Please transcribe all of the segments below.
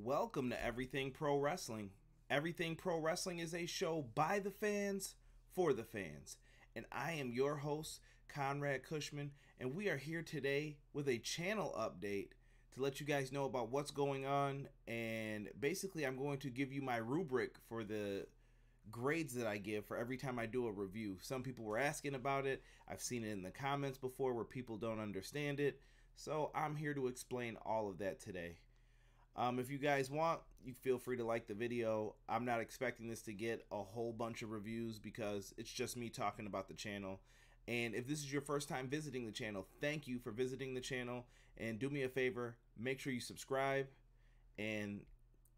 Welcome to Everything Pro Wrestling. Everything Pro Wrestling is a show by the fans, for the fans. And I am your host, Conrad Cushman, and we are here today with a channel update to let you guys know about what's going on. And basically, I'm going to give you my rubric for the grades that I give for every time I do a review. Some people were asking about it. I've seen it in the comments before where people don't understand it. So I'm here to explain all of that today. If you guys want, you feel free to like the video. I'm not expecting this to get a whole bunch of reviews because it's just me talking about the channel. And if this is your first time visiting the channel, thank you for visiting the channel. And do me a favor, make sure you subscribe. And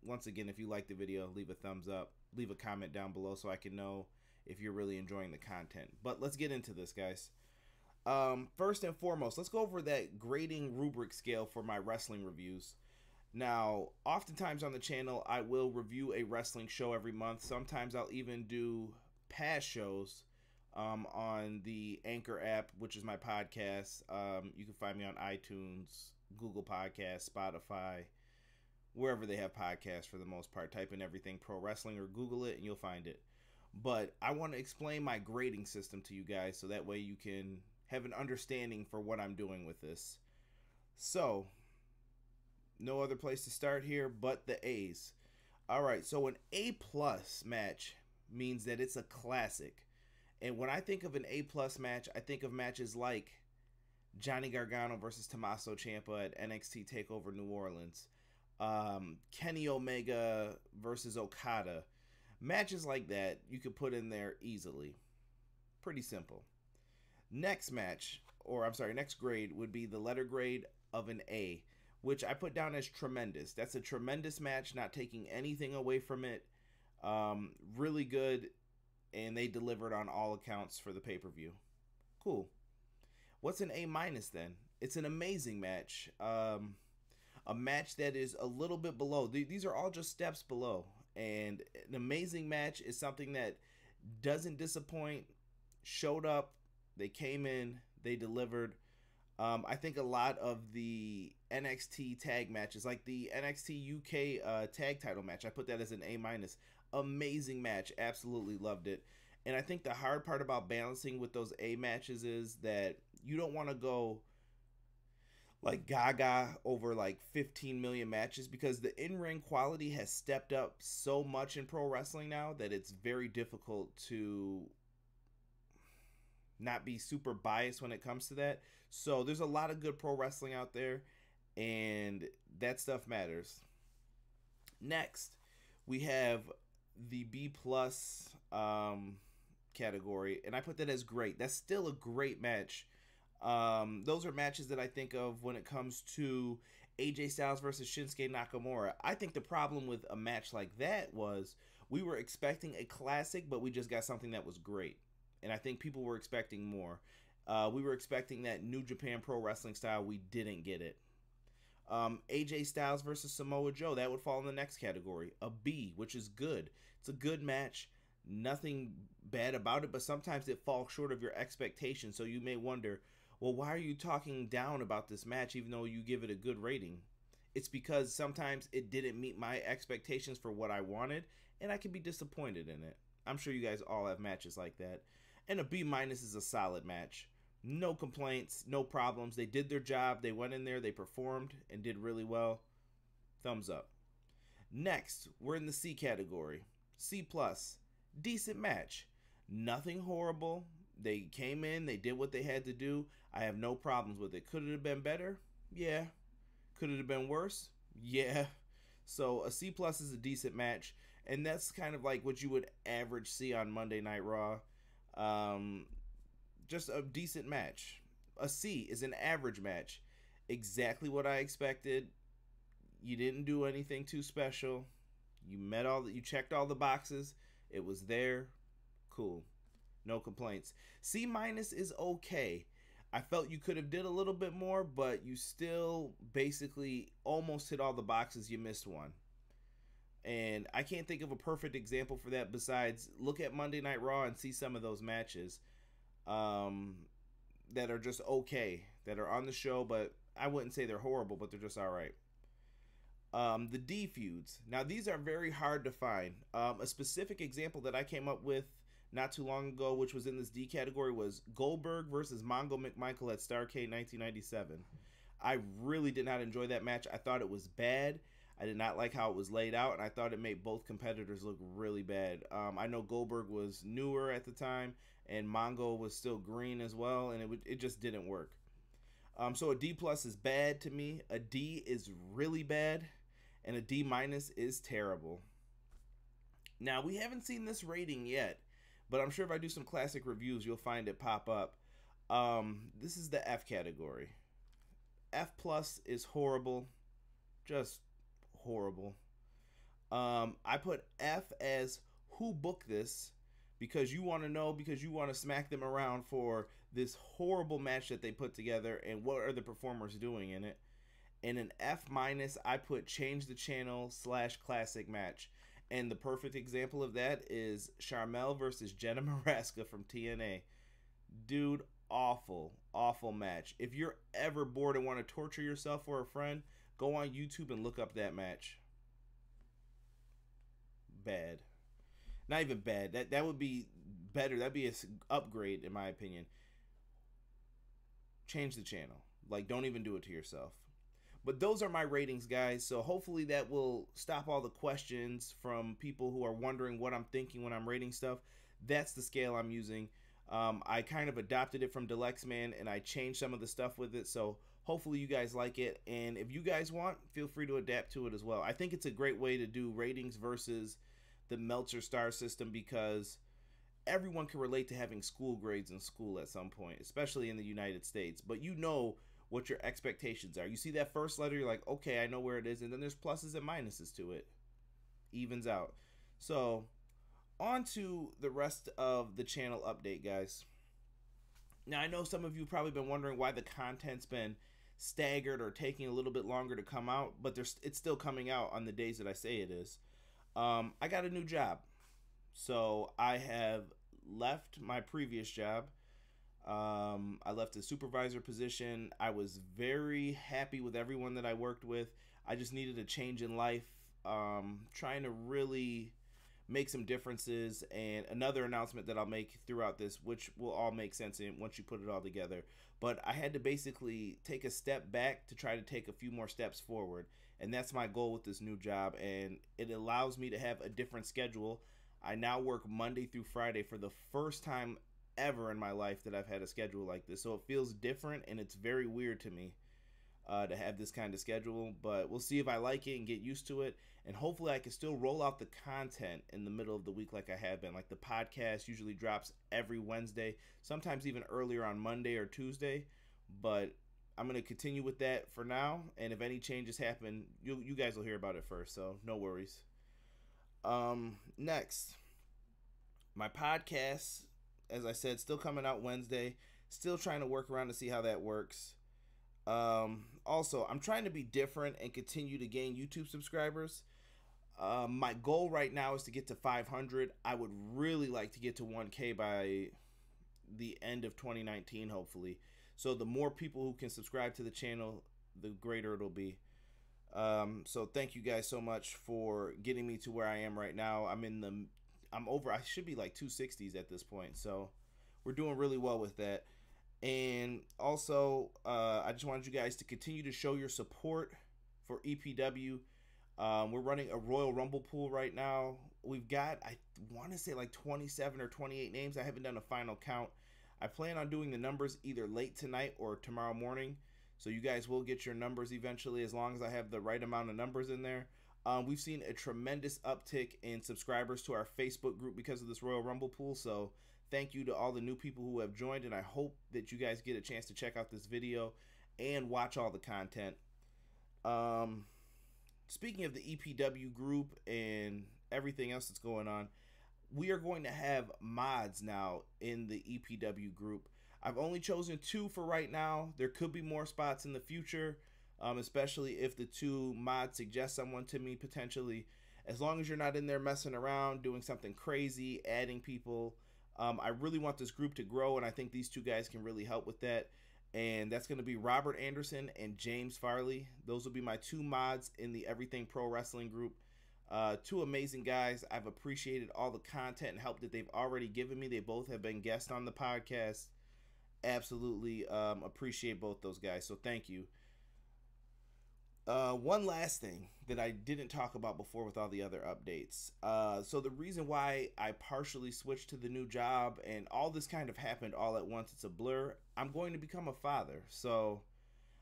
once again, if you like the video, leave a thumbs up, leave a comment down below so I can know if you're really enjoying the content. But let's get into this, guys. First and foremost, let's go over that grading rubric scale for my wrestling reviews. Now, oftentimes on the channel, I will review a wrestling show every month. Sometimes I'll even do past shows on the Anchor app, which is my podcast. You can find me on iTunes, Google Podcasts, Spotify, wherever they have podcasts for the most part. Type in Everything Pro Wrestling or Google it and you'll find it. But I want to explain my grading system to you guys so that way you can have an understanding for what I'm doing with this. So, no other place to start here but the A's. Alright, so an A+ match means that it's a classic. And when I think of an A+ match, I think of matches like Johnny Gargano versus Tommaso Ciampa at NXT Takeover New Orleans. Kenny Omega versus Okada. Matches like that you could put in there easily. Pretty simple. Next grade would be the letter grade of an A, which I put down as tremendous. That's a tremendous match, not taking anything away from it. Really good, and they delivered on all accounts for the pay-per-view. Cool. What's an A- then? It's an amazing match. A match that is a little bit below. These are all just steps below. And an amazing match is something that doesn't disappoint, showed up, they came in, they delivered. I think a lot of the NXT tag matches, like the NXT UK tag title match, I put that as an A-. Amazing match. Absolutely loved it. And I think the hard part about balancing with those A matches is that you don't want to go like gaga over like 15 million matches, because the in-ring quality has stepped up so much in pro wrestling now that it's very difficult to not be super biased when it comes to that. So there's a lot of good pro wrestling out there, and that stuff matters. Next, we have the B+ category, and I put that as great. That's still a great match. Those are matches that I think of when it comes to AJ Styles versus Shinsuke Nakamura. I think the problem with a match like that was we were expecting a classic, but we just got something that was great. And I think people were expecting more. We were expecting that New Japan Pro Wrestling style. We didn't get it. AJ Styles versus Samoa Joe, that would fall in the next category. A B, which is good. It's a good match. Nothing bad about it, but sometimes it falls short of your expectations. So you may wonder, well, why are you talking down about this match even though you give it a good rating? It's because sometimes it didn't meet my expectations for what I wanted, and I can be disappointed in it. I'm sure you guys all have matches like that. And a B- is a solid match. No complaints, no problems. They did their job. They went in there, they performed, and did really well. Thumbs up. Next, we're in the C category. C+. Decent match. Nothing horrible. They came in, they did what they had to do. I have no problems with it. Could it have been better? Yeah. Could it have been worse? Yeah. So a C+ is a decent match. And that's kind of like what you would average see on Monday Night Raw. Just a decent match. A C is an average match. Exactly what I expected. You didn't do anything too special. You checked all the boxes. It was there. Cool. No complaints. C- is okay. I felt you could have did a little bit more, but you still basically almost hit all the boxes. You missed one. And I can't think of a perfect example for that besides look at Monday Night Raw and see some of those matches that are just okay, that are on the show, but I wouldn't say they're horrible, but they're just all right. The D feuds. Now, these are very hard to find. A specific example that I came up with not too long ago, which was in this D category, was Goldberg versus Mongo McMichael at Starrcade 1997. I really did not enjoy that match. I thought it was bad. I did not like how it was laid out, and I thought it made both competitors look really bad. I know Goldberg was newer at the time, and Mongo was still green as well, and it just didn't work. So a D plus is bad to me. A D is really bad, and a D minus is terrible. Now, we haven't seen this rating yet, but I'm sure if I do some classic reviews, you'll find it pop up. This is the F category. F plus is horrible, just horrible. I put F as who booked this, because you want to know, because you want to smack them around for this horrible match that they put together, and what are the performers doing in it. And an F minus, I put change the channel / classic match. And the perfect example of that is Sharmell versus Jenna Maraska from TNA. Dude, awful, awful match. If you're ever bored and want to torture yourself or a friend, go on YouTube and look up that match. Bad. Not even bad. That would be better. That'd be an upgrade, in my opinion. Change the channel. Like, don't even do it to yourself. But those are my ratings, guys. So hopefully that will stop all the questions from people who are wondering what I'm thinking when I'm rating stuff. That's the scale I'm using. I kind of adopted it from Deluxe Man, and I changed some of the stuff with it. So hopefully you guys like it. And if you guys want, feel free to adapt to it as well. I think it's a great way to do ratings versus the Meltzer star system, because everyone can relate to having school grades in school at some point, especially in the United States. But you know what your expectations are. You see that first letter, you're like, okay, I know where it is. And then there's pluses and minuses to it. Evens out. So on to the rest of the channel update, guys. Now, I know some of you have probably been wondering why the content's been staggered or taking a little bit longer to come out, but it's still coming out on the days that I say it is. I got a new job. So I have left my previous job. I left a supervisor position. I was very happy with everyone that I worked with. I just needed a change in life. Trying to really make some differences, and another announcement that I'll make throughout this, which will all make sense once you put it all together. But I had to basically take a step back to try to take a few more steps forward, and that's my goal with this new job, and it allows me to have a different schedule. I now work Monday through Friday for the first time ever in my life that I've had a schedule like this, so it feels different, and it's very weird to me to have this kind of schedule. But we'll see if I like it and get used to it, and hopefully I can still roll out the content in the middle of the week like I have been. Like, the podcast usually drops every Wednesday, sometimes even earlier on Monday or Tuesday, but I'm going to continue with that for now, and if any changes happen, you guys will hear about it first, so no worries. Next, my podcast, as I said, still coming out Wednesday. Still trying to work around to see how that works. Also, I'm trying to be different and continue to gain YouTube subscribers. My goal right now is to get to 500. I would really like to get to 1K by the end of 2019, hopefully. So the more people who can subscribe to the channel, the greater it'll be. So thank you guys so much for getting me to where I am right now. I should be like 260s at this point. So we're doing really well with that. And also, I just wanted you guys to continue to show your support for EPW. We're running a Royal Rumble pool right now. We've got, I want to say, like 27 or 28 names. I haven't done a final count. I plan on doing the numbers either late tonight or tomorrow morning. So you guys will get your numbers eventually, as long as I have the right amount of numbers in there. We've seen a tremendous uptick in subscribers to our Facebook group because of this Royal Rumble pool. So thank you to all the new people who have joined, and I hope that you guys get a chance to check out this video and watch all the content. Speaking of the EPW group and everything else that's going on, we are going to have mods now in the EPW group. I've only chosen 2 for right now. There could be more spots in the future, especially if the 2 mods suggest someone to me potentially. As long as you're not in there messing around, doing something crazy, adding people. I really want this group to grow, and I think these 2 guys can really help with that. And that's going to be Robert Anderson and James Farley. Those will be my two mods in the Everything Pro Wrestling group. Two amazing guys. I've appreciated all the content and help that they've already given me. They both have been guests on the podcast. Absolutely appreciate both those guys. So thank you. One last thing that I didn't talk about before with all the other updates. So the reason why I partially switched to the new job and all this kind of happened all at once, it's a blur. I'm going to become a father. So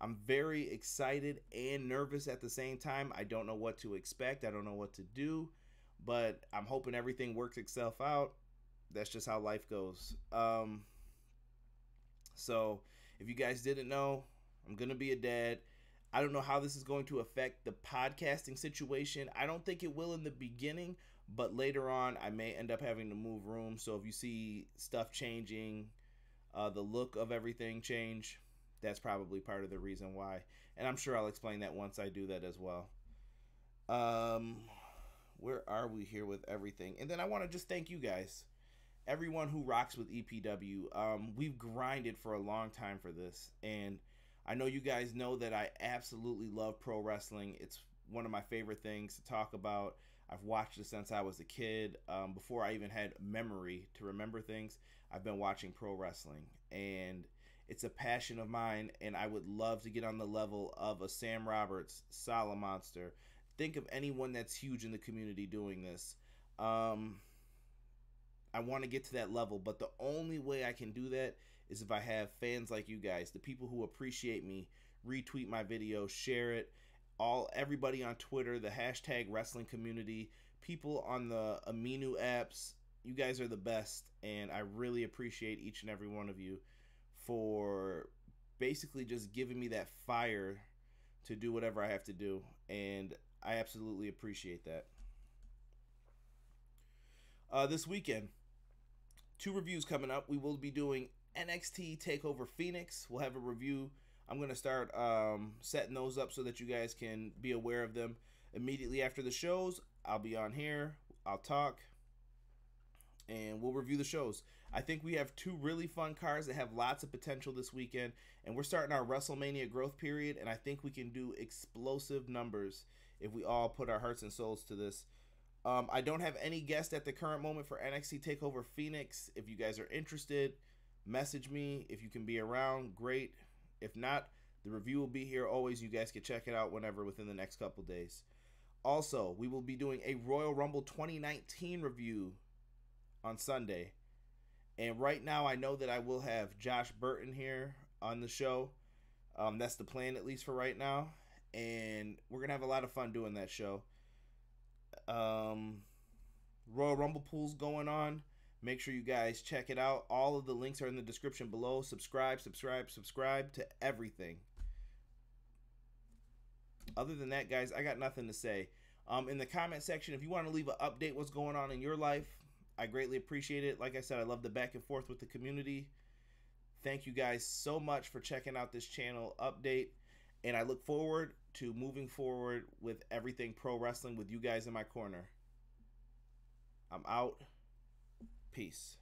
I'm very excited and nervous at the same time. I don't know what to expect. I don't know what to do, but I'm hoping everything works itself out. That's just how life goes. So if you guys didn't know, I'm going to be a dad. I don't know how this is going to affect the podcasting situation. I don't think it will in the beginning, but later on I may end up having to move rooms. So if you see stuff changing, the look of everything change, that's probably part of the reason why. And I'm sure I'll explain that once I do that as well. Where are we here with everything? And then I want to just thank you guys. Everyone who rocks with EPW. We've grinded for a long time for this. And I know you guys know that I absolutely love pro wrestling. It's one of my favorite things to talk about. I've watched it since I was a kid. Before I even had memory to remember things, I've been watching pro wrestling. And it's a passion of mine, and I would love to get on the level of a Sam Roberts, Solid Monster. Think of anyone that's huge in the community doing this. I want to get to that level, but the only way I can do that is if I have fans like you guys, the people who appreciate me, retweet my video, share it. Everybody on Twitter, the hashtag wrestling community, people on the Aminu apps, you guys are the best, and I really appreciate each and every one of you for basically just giving me that fire to do whatever I have to do, and I absolutely appreciate that. This weekend, 2 reviews coming up. We will be doing NXT Takeover Phoenix. We'll have a review. I'm going to start setting those up so that you guys can be aware of them immediately after the shows. I'll be on here. I'll talk, and we'll review the shows. I think we have 2 really fun cards that have lots of potential this weekend, and we're starting our WrestleMania growth period, and I think we can do explosive numbers if we all put our hearts and souls to this. I don't have any guests at the current moment for NXT TakeOver Phoenix. If you guys are interested, message me. If you can be around, great. If not, the review will be here always. You guys can check it out whenever within the next couple days. Also, we will be doing a Royal Rumble 2019 review on Sunday. And right now, I know that I will have Josh Burton here on the show. That's the plan, at least for right now. And we're going to have a lot of fun doing that show. Royal Rumble pool's going on. Make sure you guys check it out. All of the links are in the description below. Subscribe to everything. Other than that, guys, I got nothing to say. In the comment section, if you want to leave an update what's going on in your life, I greatly appreciate it. Like I said, I love the back and forth with the community. Thank you guys so much for checking out this channel update. And I look forward to moving forward with everything pro wrestling with you guys in my corner. I'm out. Peace.